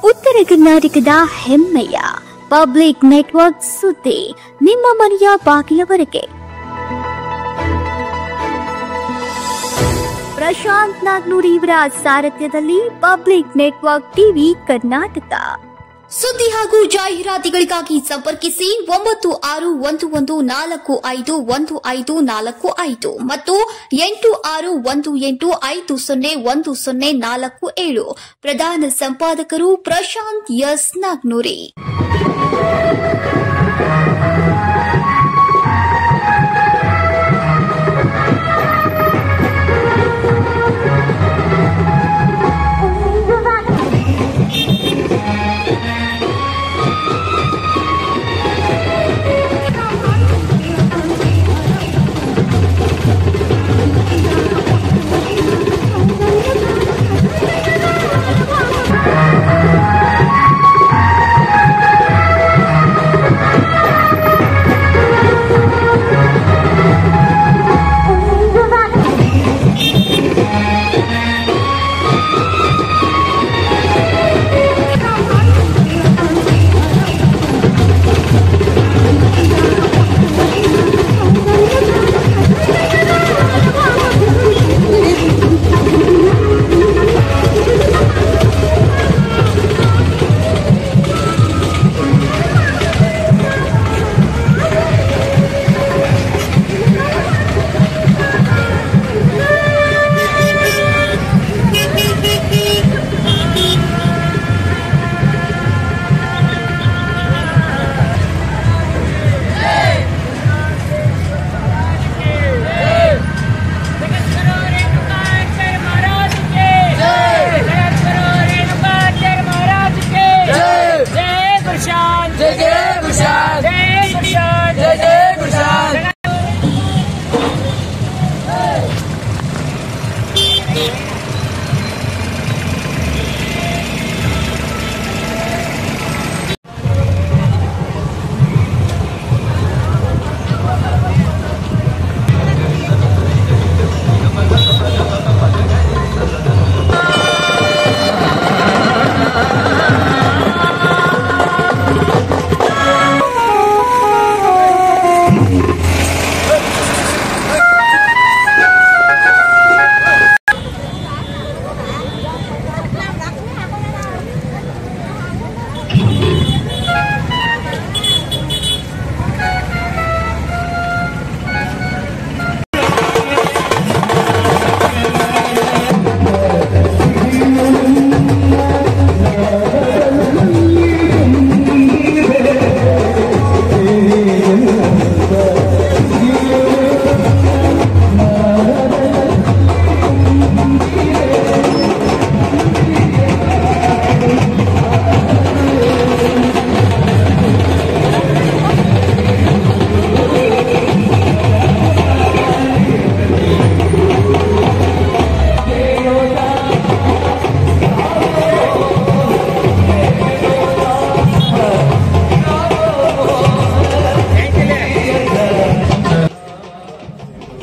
ಉತ್ತರ ಕರ್ನಾಟಕದ ಹೆಮ್ಮೆಯ ಪಬ್ಲಿಕ್ ನೆಟ್ವರ್ಕ್ ಸುದ್ದಿ ನಿಮ್ಮ ಮನೆಯ ಬಾಗಿಲವರೆಗೆ. ಪ್ರಶಾಂತ್ ನಾಗ್ನೂರಿ ಇವರ ಸಾರಥ್ಯದಲ್ಲಿ ಪಬ್ಲಿಕ್ ನೆಟ್ವರ್ಕ್ ಟಿವಿ ಕರ್ನಾಟಕ. ಸುದ್ದಿ ಹಾಗೂ ಜಾಹೀರಾತುಗಳಿಗಾಗಿ ಸಂಪರ್ಕಿಸಿ 9611451545 ಮತ್ತು 8618501047. ಪ್ರಧಾನ ಸಂಪಾದಕರು ಪ್ರಶಾಂತ್ ಎಸ್ ನಾಗ್ನೂರಿ.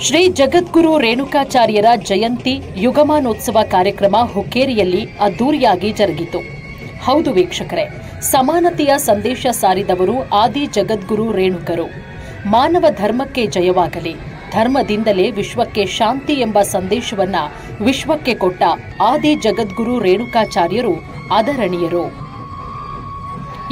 ಶ್ರೀ ಜಗದ್ಗುರು ರೇಣುಕಾಚಾರ್ಯರ ಜಯಂತಿ ಯುಗಮಾನೋತ್ಸವ ಕಾರ್ಯಕ್ರಮ ಹುಕ್ಕೇರಿಯಲ್ಲಿ ಅದ್ದೂರಿಯಾಗಿ ಜರುಗಿತು. ಹೌದು ವೀಕ್ಷಕರೇ, ಸಮಾನತೆಯ ಸಂದೇಶ ಸಾರಿದವರು ಆದಿ ಜಗದ್ಗುರು ರೇಣುಕರು. ಮಾನವ ಧರ್ಮಕ್ಕೆ ಜಯವಾಗಲಿ, ಧರ್ಮದಿಂದಲೇ ವಿಶ್ವಕ್ಕೆ ಶಾಂತಿ ಎಂಬ ಸಂದೇಶವನ್ನ ವಿಶ್ವಕ್ಕೆ ಕೊಟ್ಟ ಆದಿ ಜಗದ್ಗುರು ರೇಣುಕಾಚಾರ್ಯರು ಆದರಣೀಯರು.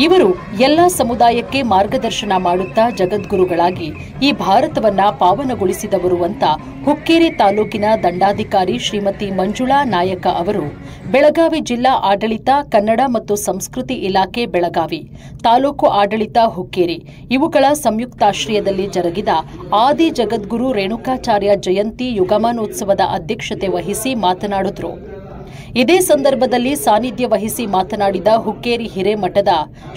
ಇವರು ಎಲ್ಲ ಸಮುದಾಯಕ್ಕೆ ಮಾರ್ಗದರ್ಶನ ಮಾಡುತ್ತಾ ಜಗದ್ಗುರುಗಳಾಗಿ ಈ ಭಾರತವನ್ನ ಪಾವನಗೊಳಿಸಿದವರು ಅಂತ ಹುಕ್ಕೇರಿ ತಾಲೂಕಿನ ದಂಡಾಧಿಕಾರಿ ಶ್ರೀಮತಿ ಮಂಜುಳಾ ನಾಯಕ ಅವರು ಬೆಳಗಾವಿ ಜಿಲ್ಲಾ ಆಡಳಿತ, ಕನ್ನಡ ಮತ್ತು ಸಂಸ್ಕೃತಿ ಇಲಾಖೆ ಬೆಳಗಾವಿ, ತಾಲೂಕು ಆಡಳಿತ ಹುಕ್ಕೇರಿ ಇವುಗಳ ಸಂಯುಕ್ತಾಶ್ರಯದಲ್ಲಿ ಜರುಗಿದ ಆದಿ ಜಗದ್ಗುರು ರೇಣುಕಾಚಾರ್ಯ ಜಯಂತಿ ಯುಗಮಾನೋತ್ಸವದ ಅಧ್ಯಕ್ಷತೆ ವಹಿಸಿ ಮಾತನಾಡಿದರು. ಇದೇ ಸಂದರ್ಭದಲ್ಲಿ ಸಾನ್ನಿಧ್ಯ ವಹಿಸಿ ಮಾತನಾಡಿದ ಹುಕ್ಕೇರಿ ಹಿರೇಮಠದ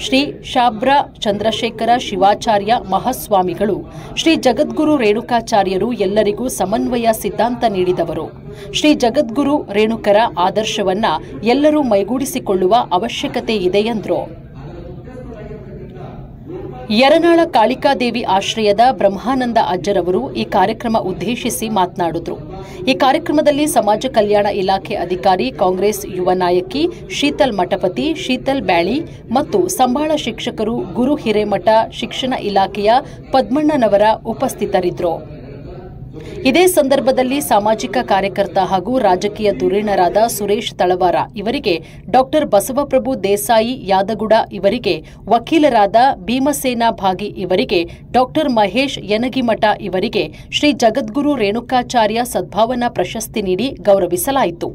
ಶ್ರೀ ಶಾಬ್ರ ಚಂದ್ರಶೇಖರ ಶಿವಾಚಾರ್ಯ ಮಹಾಸ್ವಾಮಿಗಳು, ಶ್ರೀ ಜಗದ್ಗುರು ರೇಣುಕಾಚಾರ್ಯರು ಎಲ್ಲರಿಗೂ ಸಮನ್ವಯ ಸಿದ್ಧಾಂತ ನೀಡಿದವರು. ಶ್ರೀ ಜಗದ್ಗುರು ರೇಣುಕರ ಆದರ್ಶವನ್ನ ಎಲ್ಲರೂ ಮೈಗೂಡಿಸಿಕೊಳ್ಳುವ ಅವಶ್ಯಕತೆ ಇದೆ ಎಂದರು. ಯರನಾಳ ಕಾಳಿಕಾದೇವಿ ಆಶ್ರಯದ ಬ್ರಹ್ಮಾನಂದ ಅಜ್ಜರವರು ಈ ಕಾರ್ಯಕ್ರಮ ಉದ್ದೇಶಿಸಿ ಮಾತನಾಡಿದರು. ಈ ಕಾರ್ಯಕ್ರಮದಲ್ಲಿ ಸಮಾಜ ಕಲ್ಯಾಣ ಇಲಾಖೆ ಅಧಿಕಾರಿ, ಕಾಂಗ್ರೆಸ್ ಯುವ ನಾಯಕಿ ಶೀತಲ್ ಮಠಪತಿ, ಶೀತಲ್ ಬ್ಯಾಳಿ ಮತ್ತು ಸಂಬಾಳ ಶಿಕ್ಷಕರು, ಗುರು ಹಿರೇಮಠ, ಶಿಕ್ಷಣ ಇಲಾಖೆಯ ಪದ್ಮಣ್ಣನವರ ಉಪಸ್ಥಿತರಿದ್ದರು. ಇದೇ ಸಂದರ್ಭದಲ್ಲಿ ಸಾಮಾಜಿಕ ಕಾರ್ಯಕರ್ತ ಹಾಗೂ ರಾಜಕೀಯ ಧುರೀಣರಾದ ಸುರೇಶ್ ತಳವಾರ ಇವರಿಗೆ, ಡಾಕ್ಟರ್ ಬಸವಪ್ರಭು ದೇಸಾಯಿ ಯಾದಗುಡ ಇವರಿಗೆ, ವಕೀಲರಾದ ಭೀಮಸೇನಾ ಭಾಗಿ ಇವರಿಗೆ, ಡಾಕ್ಟರ್ ಮಹೇಶ್ ಯನಗಿಮಠ ಇವರಿಗೆ ಶ್ರೀ ಜಗದ್ಗುರು ರೇಣುಕಾಚಾರ್ಯ ಸದ್ಭಾವನಾ ಪ್ರಶಸ್ತಿ ನೀಡಿ ಗೌರವಿಸಲಾಯಿತು.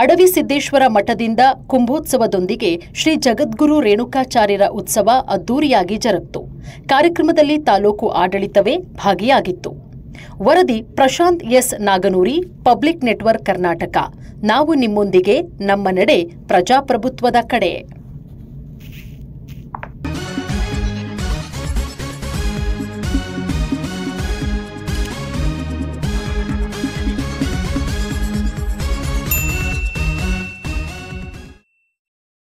ಅಡವಿ ಸಿದ್ದೇಶ್ವರ ಮಠದಿಂದ ಕುಂಭೋತ್ಸವದೊಂದಿಗೆ ಶ್ರೀ ಜಗದ್ಗುರು ರೇಣುಕಾಚಾರ್ಯರ ಉತ್ಸವ ಅದ್ದೂರಿಯಾಗಿ ಜರುಗಿತು. ಕಾರ್ಯಕ್ರಮದಲ್ಲಿ ತಾಲೂಕು ಆಡಳಿತವೇ ಭಾಗಿಯಾಗಿತ್ತು. ವರದಿ Prashant S Naganuri, public network Karnataka. ನಾವು ನಿಮ್ಮೊಂದಿಗೆ, ನಮ್ಮ ನಡೆ ಪ್ರಜಾಪ್ರಭುತ್ವದ ಕಡೆ.